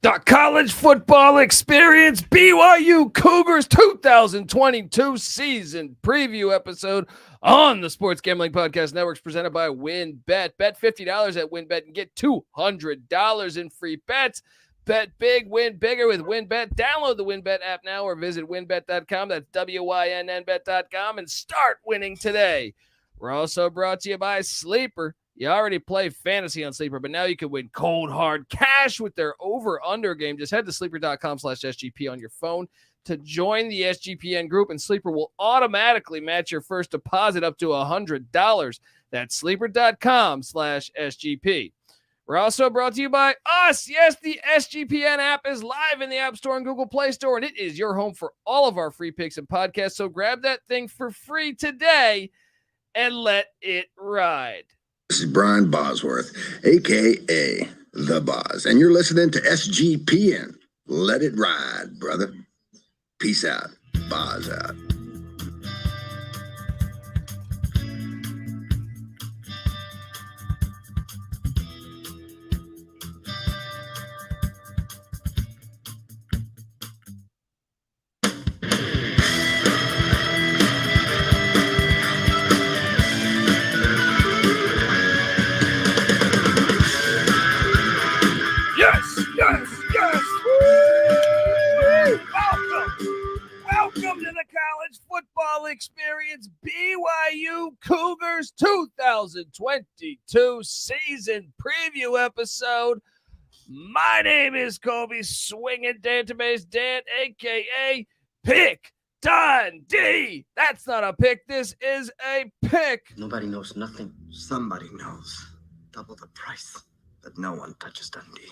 The college football experience, BYU Cougars 2022 season preview episode on the Sports Gambling Podcast Network presented by WynnBET. Bet $50 at WynnBET and get $200 in free bets. Bet big, win bigger with WynnBET. Download the WynnBET app now or visit wynnbet.com. That's WYNNBet.com and start winning today. We're also brought to you by Sleeper. You already play fantasy on Sleeper, but now you can win cold, hard cash with their over-under game. Just head to sleeper.com/SGP on your phone to join the SGPN group, and Sleeper will automatically match your first deposit up to $100. That's sleeper.com/SGP. We're also brought to you by us. Yes, the SGPN app is live in the App Store and Google Play Store, and it is your home for all of our free picks and podcasts. So grab that thing for free today and let it ride. This is Brian Bosworth, a.k.a. The Boz, and you're listening to SGPN. Let it ride, brother. Peace out. Boz out. Experience BYU Cougars 2022 season preview episode. My name is Kobe Swinging Database Dan, aka Pick Dundee. That's not a pick. This is a pick. Nobody knows nothing. Somebody knows. Double the price. But no one touches Dundee.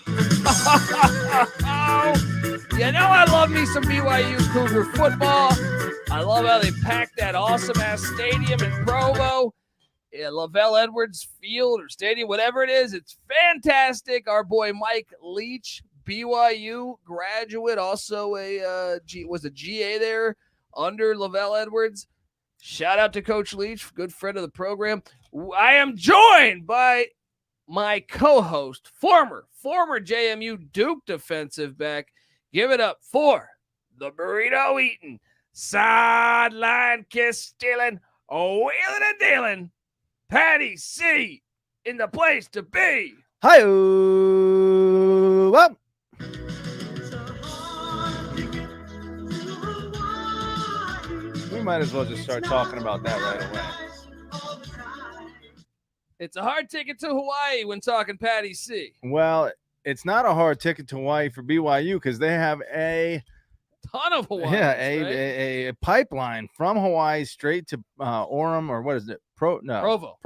You know I love me some BYU Cougar football. I love how they packed that awesome-ass stadium in Provo. Lavelle Edwards Field or Stadium, whatever it is. It's fantastic. Our boy Mike Leach, BYU graduate, also was a GA there under Lavelle Edwards. Shout out to Coach Leach, good friend of the program. I am joined by my co-host, former JMU Duke defensive back. Give it up for the burrito eating, sideline kiss stealing, wheeling and dealing, Patty C in the place to be. Hi-oh. Well, we might as well just start talking about that right away. It's a hard ticket to Hawaii when talking Patty C. Well, it's not a hard ticket to Hawaii for BYU because they have a ton of Hawaii. Yeah, a pipeline from Hawaii straight to Orem, or what is it? Provo.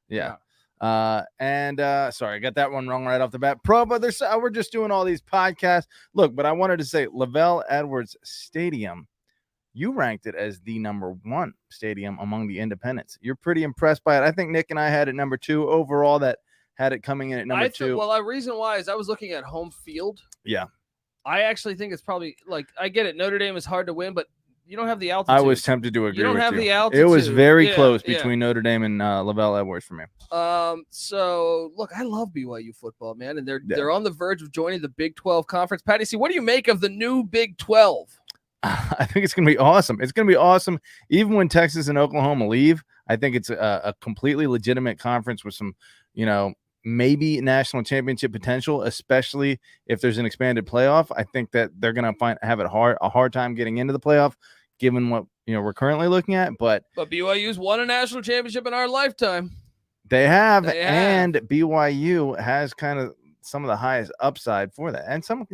Yeah. Sorry, I got that one wrong right off the bat. Provo. We're just doing all these podcasts. Look, but I wanted to say Lavelle Edwards Stadium. You ranked it as the number one stadium among the independents. You're pretty impressed by it. I think Nick and I had it number two overall. That had it coming in at number two. Well, the reason why is I was looking at home field. Yeah. I actually think it's probably I get it. Notre Dame is hard to win, but you don't have the altitude. I was tempted to agree. You don't with have you. the altitude. It was very close between Notre Dame and Lavelle Edwards for me. So look, I love BYU football, man, and they're on the verge of joining the Big 12 conference. Patty C, what do you make of the new Big 12? I think it's going to be awesome. It's going to be awesome. Even when Texas and Oklahoma leave, I think it's a completely legitimate conference with some, maybe national championship potential, especially if there's an expanded playoff. I think that they're going to have a hard time getting into the playoff, given what we're currently looking at. But BYU's won a national championship in our lifetime. They have. And BYU has kind of some of the highest upside for that, and some of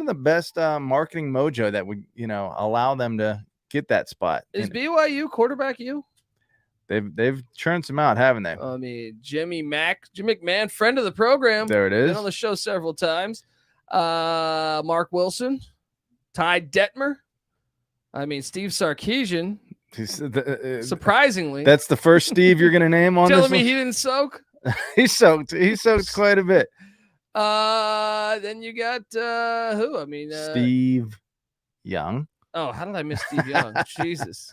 the best marketing mojo that would allow them to get that spot. Is BYU quarterback you? They've churned some out, haven't they? I mean, Jim McMahon, friend of the program. There it is. Been on the show several times. Mark Wilson, Ty Detmer. I mean, Steve Sarkisian. Surprisingly, that's the first Steve you're going to name on. Telling me he didn't soak. He soaked quite a bit. Then you got who? I mean, Steve Young. Oh, how did I miss Steve Young? Jesus.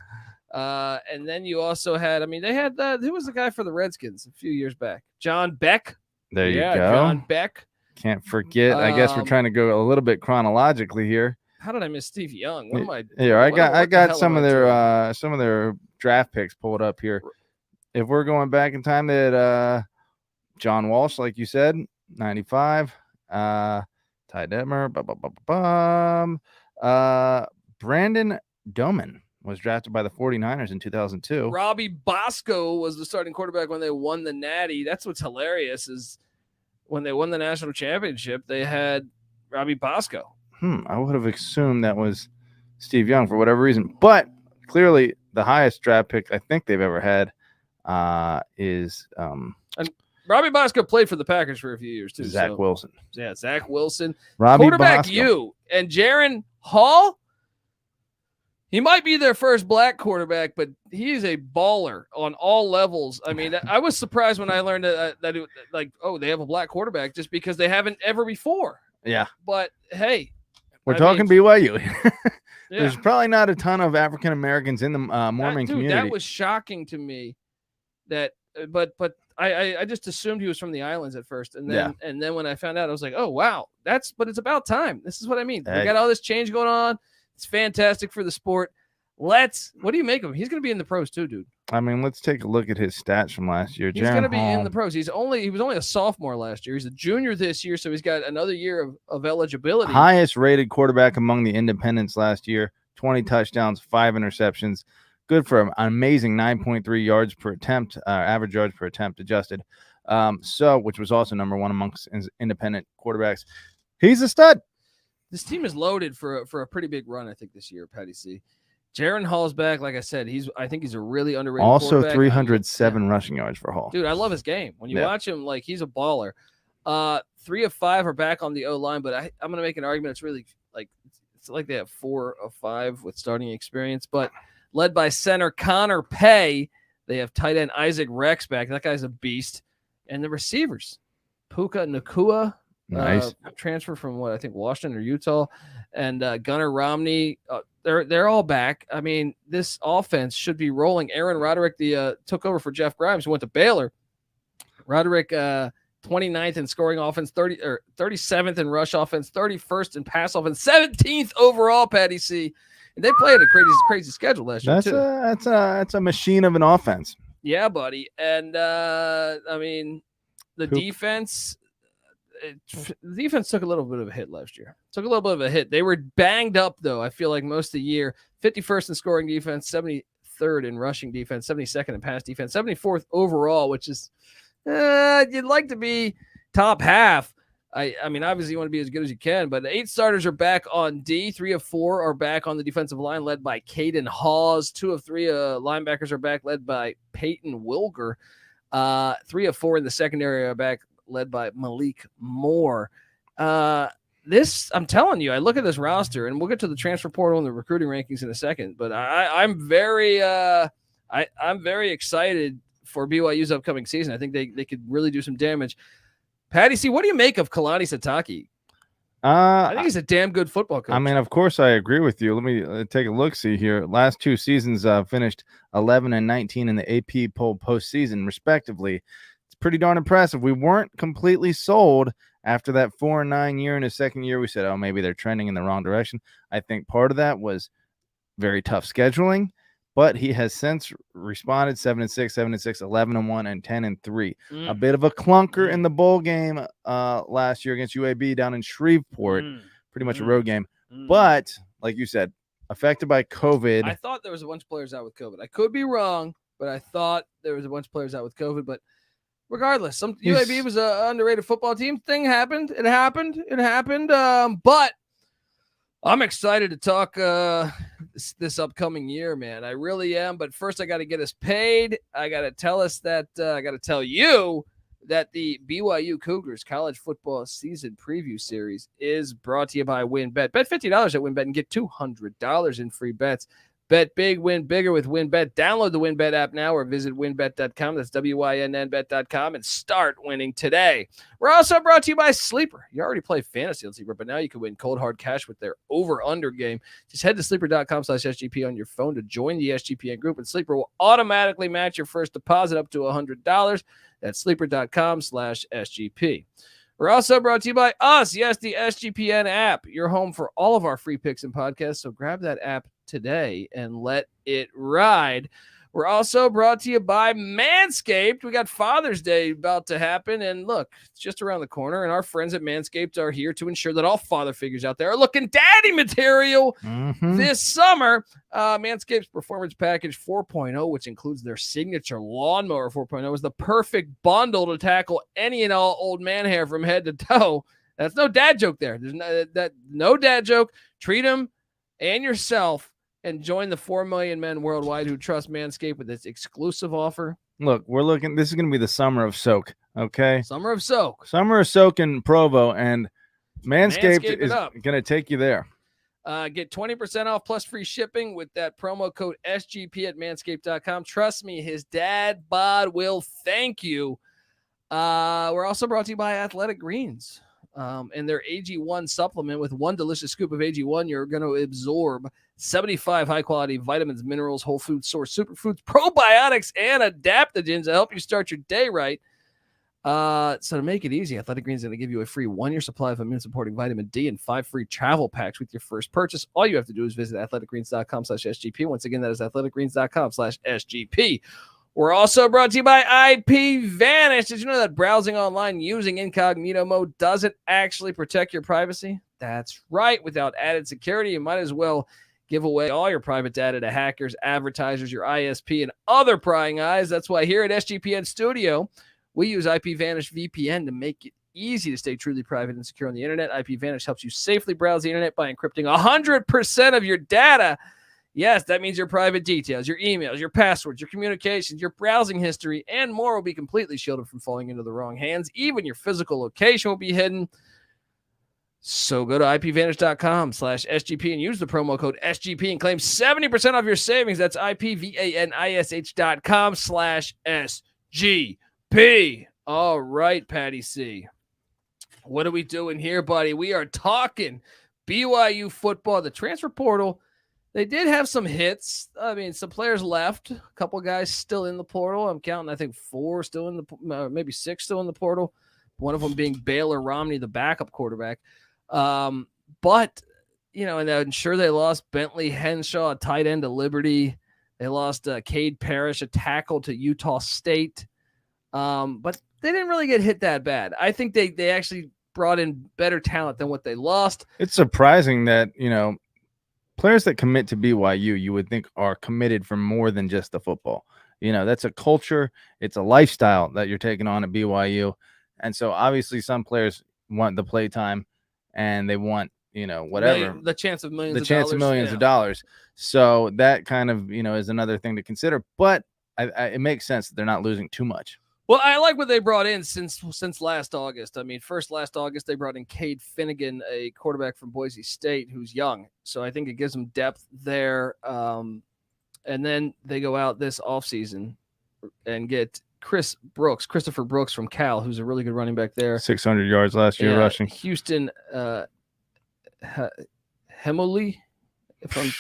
And then you also had, they had who was the guy for the Redskins a few years back? John Beck. There you go. John Beck. Can't forget. I guess we're trying to go a little bit chronologically here. How did I miss Steve Young? What am I? Here, I got some of their draft picks pulled up here. If we're going back in time, that John Walsh, like you said, 95. Ty Detmer. Brandon Doman was drafted by the 49ers in 2002. Robbie Bosco was the starting quarterback when they won the Natty. That's what's hilarious is when they won the national championship, they had Robbie Bosco. I would have assumed that was Steve Young for whatever reason. But clearly the highest draft pick I think they've ever had is and Robbie Bosco played for the Packers for a few years too. Zach Wilson. Yeah, Zach Wilson. Robbie Quarterback Bosco. and Jaren Hall. He might be their first black quarterback, but he is a baller on all levels. I mean, I was surprised when I learned that they have a black quarterback just because they haven't ever before. Yeah. But hey, we're talking BYU. Yeah. There's probably not a ton of African Americans in the Mormon community. That was shocking to me. But I just assumed he was from the islands at first, and then when I found out, I was like, oh wow, but it's about time. This is what I mean. We got all this change going on. It's fantastic for the sport. What do you make of him? He's going to be in the pros too, dude. I mean, let's take a look at his stats from last year. He's going to be in the pros. He was only a sophomore last year. He's a junior this year, so he's got another year of eligibility. Highest rated quarterback among the independents last year. 20 touchdowns, 5 interceptions. Good for an amazing 9.3 yards per attempt, average yards per attempt adjusted. Which was also number one amongst independent quarterbacks. He's a stud. This team is loaded for a pretty big run, I think, this year, Patty C. Jaren Hall's back. Like I said, I think he's a really underrated also quarterback. 307 rushing yards for Hall. Dude, I love his game. When you watch him, like, he's a baller. 3 of 5 are back on the O-line, but I'm going to make an argument. It's really it's like they have 4 of 5 with starting experience, but led by center Connor Pay. They have tight end Issac Rex back. That guy's a beast. And the receivers, Puka Nacua. Nice transfer from I think Washington or Utah, and Gunnar Romney. They're all back. I mean, this offense should be rolling. Aaron Roderick took over for Jeff Grimes, who went to Baylor. Roderick 29th in scoring offense, 37th in rush offense, 31st in pass offense, 17th overall. Patty C. And they played a crazy schedule last year too. That's a machine of an offense. Yeah, buddy. And I mean, the defense. The defense took a little bit of a hit last year. They were banged up, though, I feel like most of the year. 51st in scoring defense, 73rd in rushing defense, 72nd in pass defense, 74th overall, which is you'd like to be top half. I mean, obviously you want to be as good as you can, but the 8 starters are back on D. 3 of 4 are back on the defensive line, led by Caden Hawes. 2 of 3 linebackers are back, led by Payton Wilgar. 3 of 4 in the secondary are back, led by Malik Moore. I'm telling you, I look at this roster, and we'll get to the transfer portal and the recruiting rankings in a second, but I'm very excited for BYU's upcoming season. I think they could really do some damage. Patty C, what do you make of Kalani Sitake? I think he's a damn good football coach. I mean, of course, I agree with you. Let me take a look. See here. Last 2 seasons finished 11 and 19 in the AP poll postseason, respectively. Pretty darn impressive. We weren't completely sold after that 4-9 year. In his second year, we said, oh, maybe they're trending in the wrong direction. I think part of that was very tough scheduling, but he has since responded 7-6, 7-6, 11-1, and 10-3. A bit of a clunker in the bowl game last year against UAB down in Shreveport. Pretty much a road game. But like you said, affected by COVID. I thought there was a bunch of players out with COVID. I could be wrong, but I thought there was a bunch of players out with COVID. But regardless, UAB was an underrated football team. Thing happened. It happened. But I'm excited to talk this upcoming year, man. I really am. But first, I got to get us paid. I got to tell you that the BYU Cougars college football season preview series is brought to you by WynnBET. Bet $50 at WynnBET and get $200 in free bets. Bet big, win bigger with WynnBET. Download the WynnBET app now or visit wynnbet.com. That's WYNNBet.com and start winning today. We're also brought to you by Sleeper. You already play fantasy on Sleeper, but now you can win cold hard cash with their over-under game. Just head to sleeper.com/SGP on your phone to join the SGPN group, and Sleeper will automatically match your first deposit up to $100. That's sleeper.com/SGP. We're also brought to you by us. Yes, the SGPN app. Your home for all of our free picks and podcasts. So grab that app today and let it ride. We're also brought to you by Manscaped. We got Father's Day about to happen. And look, it's just around the corner. And our friends at Manscaped are here to ensure that all father figures out there are looking daddy material this summer. Manscaped's Performance Package 4.0, which includes their signature Lawnmower 4.0, is the perfect bundle to tackle any and all old man hair from head to toe. That's no dad joke there. There's no dad joke. Treat them and yourself and join the 4 million men worldwide who trust Manscaped with its exclusive offer. Look, this is going to be the summer of soak, okay? Summer of soak. Summer of soak in Provo, and Manscaped is going to take you there. Get 20% off plus free shipping with that promo code SGP at manscaped.com. Trust me, his dad bod will thank you. We're also brought to you by Athletic Greens. And their AG1 supplement. With one delicious scoop of AG1, you're going to absorb 75 high-quality vitamins, minerals, whole food source superfoods, probiotics, and adaptogens to help you start your day right. So to make it easy, Athletic Greens is going to give you a free 1-year supply of immune-supporting vitamin D and 5 free travel packs with your first purchase. All you have to do is visit athleticgreens.com/SGP. Once again, that is athleticgreens.com/SGP. We're also brought to you by IP Vanish. Did you know that browsing online using incognito mode doesn't actually protect your privacy? That's right. Without added security, you might as well give away all your private data to hackers, advertisers, your ISP, and other prying eyes. That's why here at SGPN Studio, we use IP Vanish VPN to make it easy to stay truly private and secure on the internet. IP Vanish helps you safely browse the internet by encrypting 100% of your data. Yes, that means your private details, your emails, your passwords, your communications, your browsing history, and more will be completely shielded from falling into the wrong hands. Even your physical location will be hidden. So go to ipvanish.com/SGP and use the promo code SGP and claim 70% of your savings. That's ipvanish.com/SGP. All right, Patty C. What are we doing here, buddy? We are talking BYU football, the transfer portal. They did have some hits. I mean, some players left. A couple guys still in the portal. I'm counting, I think, 4 still in the, maybe 6 still in the portal. One of them being Baylor Romney, the backup quarterback. But, you know, and I'm sure they lost Bentley Henshaw, a tight end to Liberty. They lost Cade Parrish, a tackle to Utah State. But they didn't really get hit that bad. I think they actually brought in better talent than what they lost. It's surprising that, you know, players that commit to BYU, you would think are committed for more than just the football. You know, that's a culture. It's a lifestyle that you're taking on at BYU. And so obviously some players want the play time and they want, you know, whatever. The chance of millions of dollars. So that kind of, you know, is another thing to consider. But it makes sense that they're not losing too much. Well, I like what they brought in since last August. I mean, last August, they brought in Cade Finnegan, a quarterback from Boise State who's young. So I think it gives them depth there. And then they go out this offseason and get Christopher Brooks from Cal, who's a really good running back there. 600 yards last year rushing. Houston Hemole from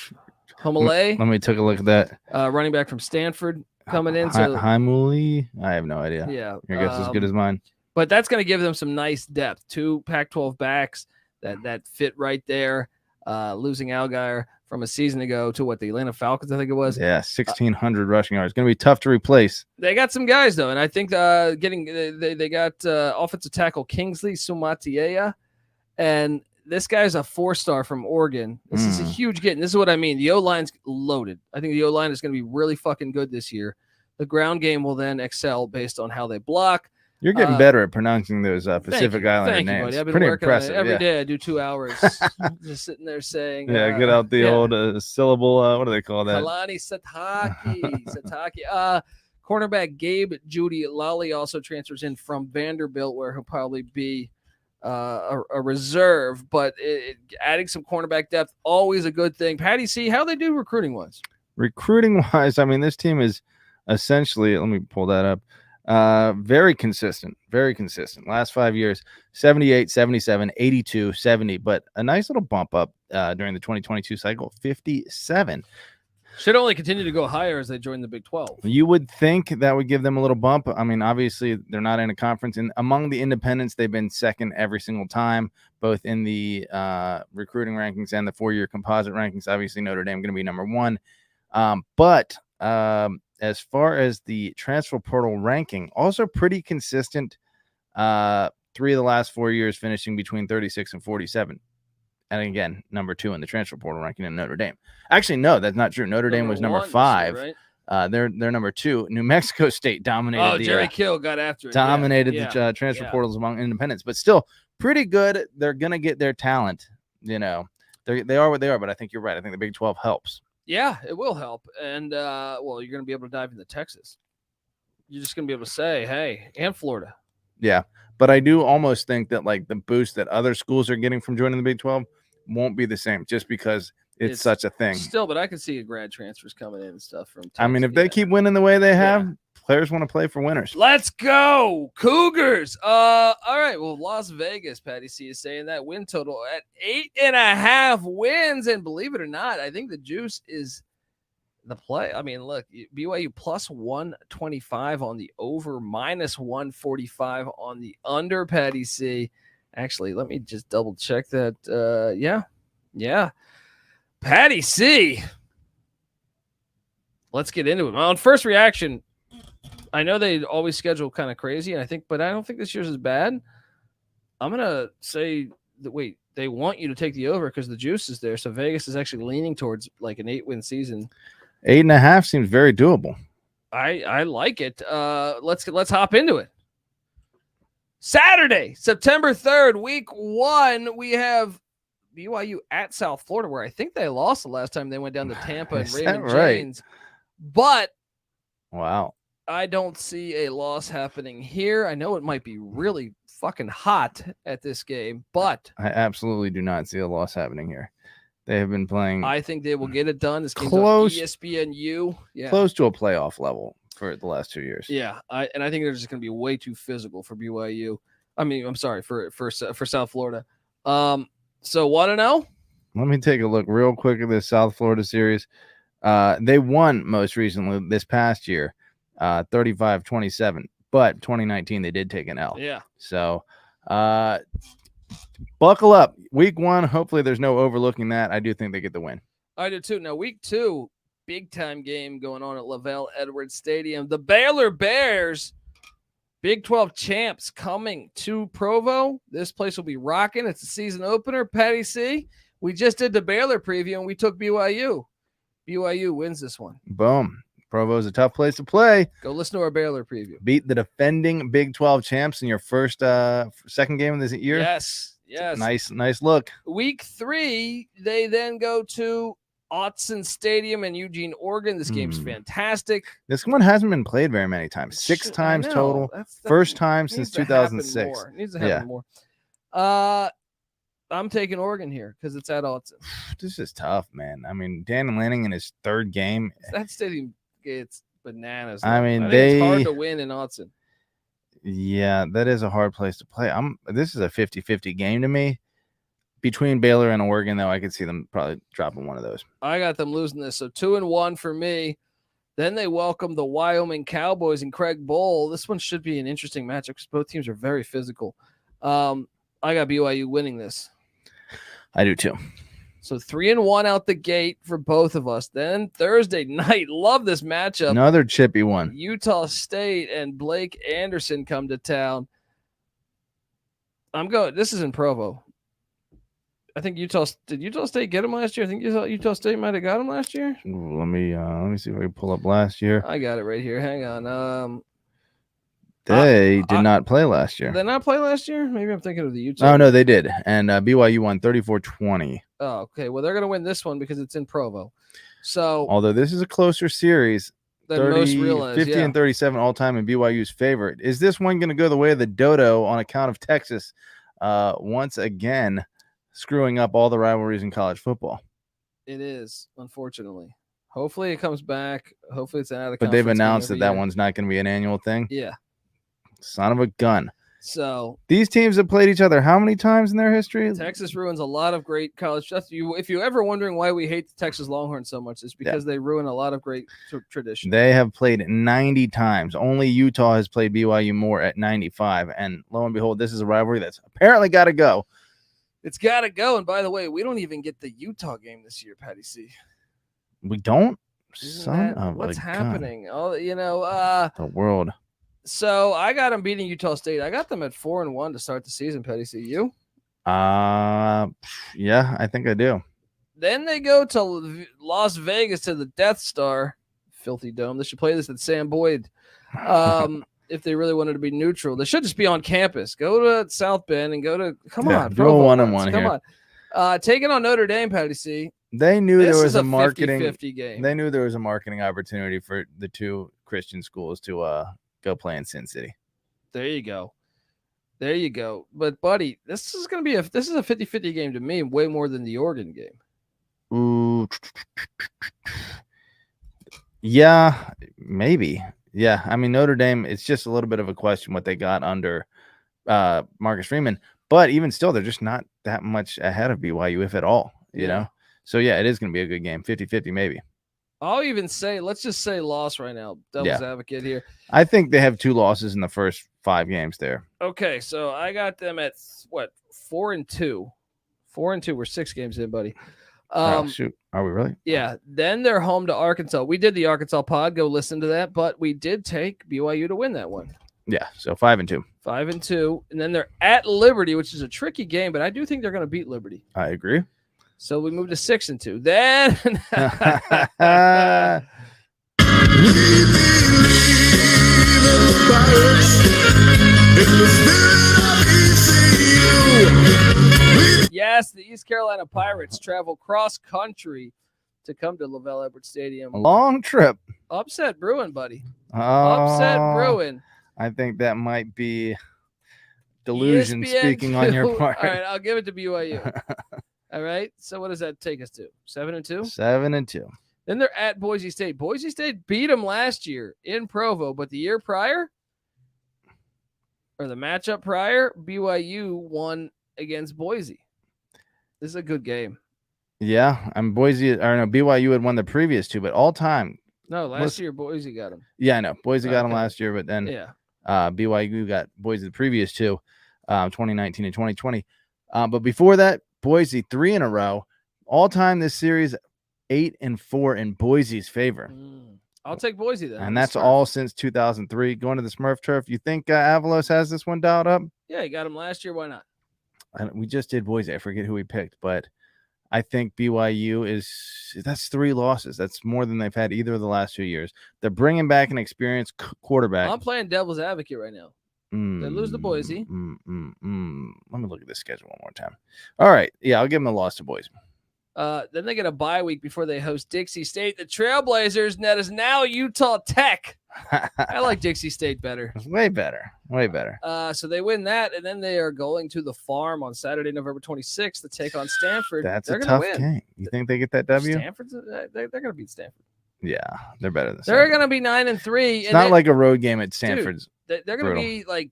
Homole. Let me take a look at that. Running back from Stanford. Coming in, Heimuli? I have no idea. Yeah, your guess is as good as mine. But that's going to give them some nice depth. 2 Pac-12 backs that fit right there. Losing Algier from a season ago to the Atlanta Falcons, I think it was. Yeah, 1,600 rushing yards. Going to be tough to replace. They got some guys though, and I think they got offensive tackle Kingsley Sumatiea, and this guy's a 4-star from Oregon. This is a huge get. And this is what I mean. The O-line's loaded. I think the O-line is going to be really fucking good this year. The ground game will then excel based on how they block. You're getting better at pronouncing those Pacific Islander names. Buddy. I've been pretty working impressive. On it every day. I do 2 hours just sitting there saying. Yeah, get out the old syllable. What do they call that? Kalani Sitake. Cornerback Gabe Judy Lally also transfers in from Vanderbilt, where he'll probably be a reserve, but adding some cornerback depth, always a good thing. Patty C, how they do recruiting wise? Recruiting wise, I mean, this team is essentially, let me pull that up, very consistent. Last 5 years, 78, 77, 82, 70, but a nice little bump up during the 2022 cycle, 57. Should only continue to go higher as they join the Big 12. You would think that would give them a little bump. I mean, obviously, they're not in a conference. And among the independents, they've been second every single time, both in the recruiting rankings and the four-year composite rankings. Obviously, Notre Dame going to be number one. But as far as the transfer portal ranking, also pretty consistent. 3 of the last 4 years finishing between 36 and 47. And again, number 2 in the transfer portal ranking in Notre Dame. Actually, no, that's not true. Notre Dame was number 5. Year, right? They're number 2. New Mexico State dominated. Oh, Jerry Kill got after it. Dominated the transfer portals among independents, but still pretty good. They're gonna get their talent. You know, they are what they are. But I think you're right. I think the Big 12 helps. Yeah, it will help. And well, you're gonna be able to dive into Texas. You're just gonna be able to say, hey, and Florida. Yeah, but I do almost think that like the boost that other schools are getting from joining the Big 12 won't be the same, just because it's such a thing. Still, but I can see grad transfers coming in and stuff from Texas. I mean, if they keep winning the way they have, players want to play for winners. Let's go, Cougars. All right. Well, Las Vegas, Patty C is saying that win total at 8.5 wins. And believe it or not, I think the juice is the play. I mean, look, BYU plus 125 on the over, minus 145 on the under, Patty C. Actually, let me just double check that. Yeah. Patty C. Let's get into it. Well, on first reaction, I know they always schedule kind of crazy, but I don't think this year's is bad. I'm gonna say that they want you to take the over because the juice is there. So Vegas is actually leaning towards like an 8-win season. 8.5 seems very doable. I like it. Let's hop into it. Saturday, September 3rd, week 1, we have BYU at South Florida, where I think they lost the last time they went down to Tampa and Raymond James. But wow, I don't see a loss happening here. I know it might be really fucking hot at this game, but I absolutely do not see a loss happening here. They have been playing. I think they will get it done. This game's close, on ESPNU. Yeah. Close to a playoff level for the last 2 years. Yeah, I think they're just going to be way too physical for BYU. I mean, I'm sorry for South Florida. So 1-0. Let me take a look real quick at this South Florida series. They won most recently this past year, 35-27. But 2019 they did take an L. Yeah. So, buckle up. Week 1. Hopefully, there's no overlooking that. I do think they get the win. I do too. Now, week 2. Big time game going on at Lavelle Edwards Stadium. The Baylor Bears, Big 12 champs, coming to Provo. This place will be rocking. It's a season opener. Patty C, we just did the Baylor preview and we took BYU. BYU wins this one. Boom. Provo is a tough place to play. Go listen to our Baylor preview. Beat the defending Big 12 champs in your second game of this year. Yes. Nice look. Week 3, they then go to Autzen Stadium in Eugene, Oregon. This game's fantastic. This one hasn't been played very many times. 6 times total. First time since 2006. It needs to happen more. I'm taking Oregon here because it's at Autzen. This is tough, man. I mean, Dan Lanning in his 3rd game. That stadium gets bananas. I mean, it's hard to win in Autzen. Yeah, that is a hard place to play. This is a 50-50 game to me. Between Baylor and Oregon, though, I could see them probably dropping one of those. I got them losing this. So 2-1 for me. Then they welcome the Wyoming Cowboys and Craig Bowl. This one should be an interesting matchup because both teams are very physical. I got BYU winning this. I do too. So 3-1 out the gate for both of us. Then Thursday night, love this matchup. Another chippy one. Utah State and Blake Anderson come to town. This is in Provo. I think Utah State get him last year? I think Utah State might have got him last year. Ooh, let me see if I can pull up last year. I got it right here. Hang on. They did not play last year. Did they not play last year? Maybe I'm thinking of the Utah. Oh, no, they did. And BYU won 34-20. Oh, okay. Well, they're going to win this one because it's in Provo. So, although this is a closer series, than most realize, 50 and 37 all time in BYU's favorite. Is this one going to go the way of the Dodo on account of Texas once again screwing up all the rivalries in college football? It is, unfortunately. Hopefully it comes back. Hopefully it's an out of But they've announced that one's not going to be an annual thing. Yeah. Son of a gun. So these teams have played each other how many times in their history? Texas ruins a lot of great college stuff. If you're ever wondering why we hate the Texas Longhorns so much, it's because they ruin a lot of great tradition. They have played 90 times. Only Utah has played BYU more at 95. And lo and behold, this is a rivalry that's apparently got to go. It's got to go. And by the way, we don't even get the Utah game this year, Patty C. We don't? What's happening? Oh, the world. So I got them beating Utah State. I got them at 4-1 to start the season, Petty. See you? Yeah, I think I do. Then they go to Las Vegas to the Death Star, filthy dome. They should play this at Sam Boyd. If they really wanted to be neutral, they should just be on campus. Go to South Bend and go to do a 1-on-1 here. Come on, taking on Notre Dame, Patty C. They knew this there was is a marketing 50-50 game. They knew there was a marketing opportunity for the two Christian schools to go play in Sin City. There you go. But buddy, this is a 50-50 game to me, way more than the Oregon game. Ooh. Yeah, maybe. Yeah, I mean Notre Dame, it's just a little bit of a question what they got under Marcus Freeman, but even still they're just not that much ahead of BYU, if at all, you know. So yeah, it is going to be a good game. 50-50 maybe. I'll even say, let's just say loss right now. Devil's advocate here. I think they have 2 losses in the first 5 games there. Okay, so I got them at 4-2. 4-2. We're 6 games in, buddy. Shoot, are we really? Yeah. Then they're home to Arkansas. We did the Arkansas pod. Go listen to that. But we did take BYU to win that one. Yeah. So 5-2. 5-2, and then they're at Liberty, which is a tricky game, but I do think they're going to beat Liberty. I agree. So we moved to 6-2. Then yes, the East Carolina Pirates travel cross country to come to LaVell Edwards Stadium. A long trip. Upset brewing, buddy. Oh, Upset brewing. I think that might be delusion ESPN speaking on your part. All right, I'll give it to BYU. All right. So what does that take us to? 7-2? 7-2. Then they're at Boise State. Boise State beat them last year in Provo, but the year prior, or the matchup prior, BYU won against Boise. This is a good game. Yeah, BYU had won the previous 2, but all time. No, last year Boise got them. Yeah, I know. Boise got them last year, but then BYU got Boise the previous 2, 2019 and 2020. But before that, Boise 3 in a row. All time this series 8-4 in Boise's favor. I'll take Boise then. And that's all since 2003. Going to the Smurf Turf. You think Avalos has this one dialed up? Yeah, he got him last year. Why not? We just did Boise. I forget who we picked, but I think BYU that's 3 losses. That's more than they've had either of the last 2 years. They're bringing back an experienced quarterback. I'm playing devil's advocate right now. They lose to Boise. Let me look at this schedule one more time. All right. Yeah, I'll give them a loss to Boise. Then they get a bye week before they host Dixie State, the Trailblazers, and that is now Utah Tech. I like Dixie State better. It's way better. Way better. So they win that, and then they are going to the Farm on Saturday, November 26th to take on Stanford. They're a tough game. You think they get that W? Stanford's they're going to beat Stanford. Yeah, they're better than Stanford. They're going to be 9-3. It's not like a road game at Stanford's. Dude, they're going to be like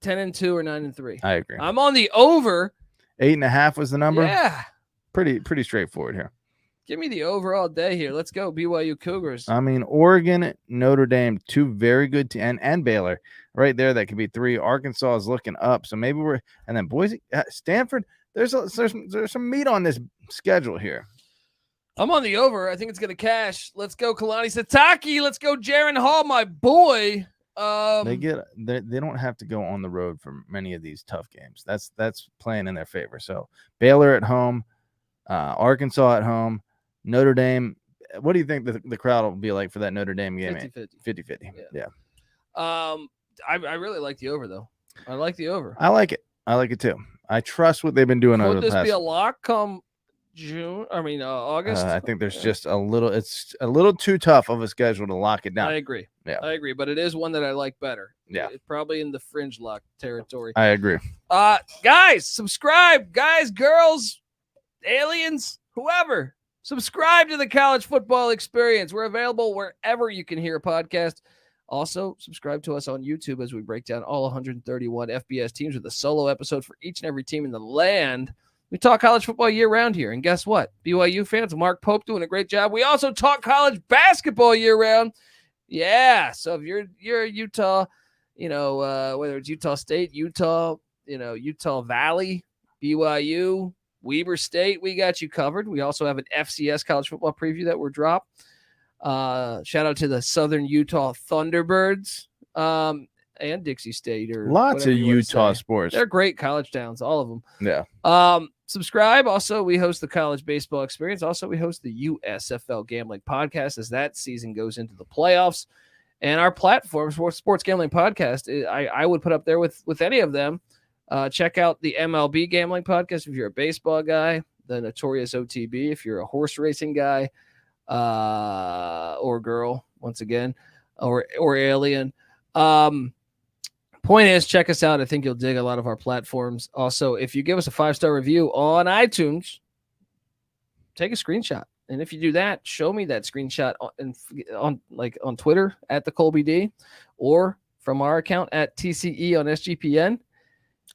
10-2 or 9-3. I agree. I'm on the over. 8.5 was the number? Yeah. Pretty straightforward here. Give me the over all day here. Let's go, BYU Cougars. I mean, Oregon, Notre Dame, 2 very good teams, and Baylor right there. That could be 3. Arkansas is looking up, so maybe and then Boise, Stanford. There's some meat on this schedule here. I'm on the over. I think it's going to cash. Let's go, Kalani Sitake. Let's go, Jaren Hall, my boy. They don't have to go on the road for many of these tough games. That's playing in their favor. So Baylor at home, Arkansas at home, Notre Dame. What do you think the crowd will be like for that Notre Dame game? 50-50. Yeah. I really like the over though. I like the over. I like it too. I trust what they've been doing over the past. Would this be a lock come August? I think there's just it's a little too tough of a schedule to lock it down. I agree. Yeah. I agree, but it is one that I like better. Yeah. It's probably in the fringe lock territory. I agree. Guys, subscribe. Guys, girls, aliens, whoever. Subscribe to the College Football Experience. We're available wherever you can hear a podcast. Also, subscribe to us on YouTube as we break down all 131 FBS teams with a solo episode for each and every team in the land. We talk college football year-round here, and guess what? BYU fans, Mark Pope doing a great job. We also talk college basketball year-round. Yeah, so if you're Utah, whether it's Utah State, Utah Valley, BYU, Weber State, we got you covered. We also have an FCS college football preview that we're dropped. Shout out to the Southern Utah Thunderbirds and Dixie State. Or lots of Utah sports. They're great college towns, all of them. Yeah. Subscribe. Also, we host the College Baseball Experience. Also, we host the USFL Gambling Podcast as that season goes into the playoffs. And our platforms for Sports Gambling Podcast, I would put up there with any of them. Check out the MLB Gambling Podcast if you're a baseball guy, the Notorious OTB if you're a horse racing guy or girl, once again, or alien. Point is, check us out. I think you'll dig a lot of our platforms. Also, if you give us a 5-star review on iTunes, take a screenshot. And if you do that, show me that screenshot on Twitter at the Colby D or from our account at TCE on SGPN,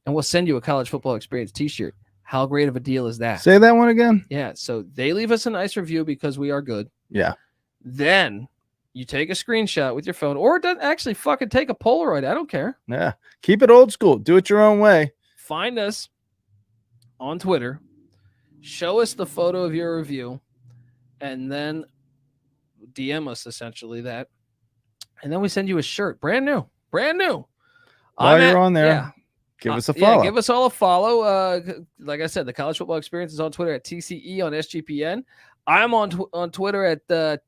and we'll send you a College Football Experience t-shirt. How great of a deal is that? Say that one again. Yeah. So they leave us a nice review because we are good. Yeah. Then you take a screenshot with your phone, or actually fucking take a Polaroid. I don't care. Yeah. Keep it old school. Do it your own way. Find us on Twitter. Show us the photo of your review, and then DM us essentially that. And then we send you a shirt. Brand new. While you're on there. Yeah. Give us a follow. Yeah, give us all a follow. Like I said, the College Football Experience is on Twitter at TCE on SGPN. I'm on Twitter at the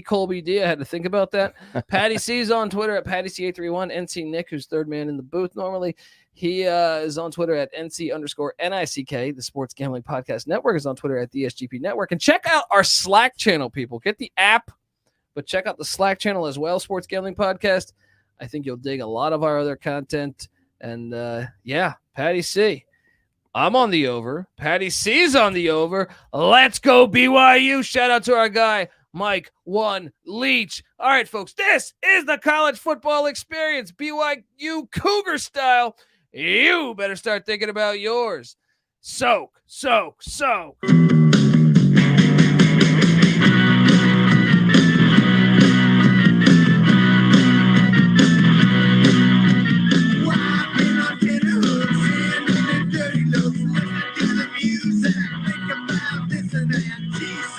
Colby D. I had to think about that. Patty C is on Twitter at PattyC831. NC Nick, who's third man in the booth normally, he is on Twitter at NC_NICK. The Sports Gambling Podcast Network is on Twitter at the SGP Network. And check out our Slack channel, people. Get the app, but check out the Slack channel as well, Sports Gambling Podcast. I think you'll dig a lot of our other content. And, Patty C. I'm on the over. Patty C's on the over. Let's go, BYU. Shout out to our guy, Mike One Leach. All right, folks, this is the College Football Experience, BYU Cougar style. You better start thinking about yours. Soak. She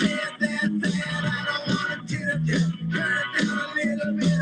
said that I don't want to do it. Turn it down a little bit.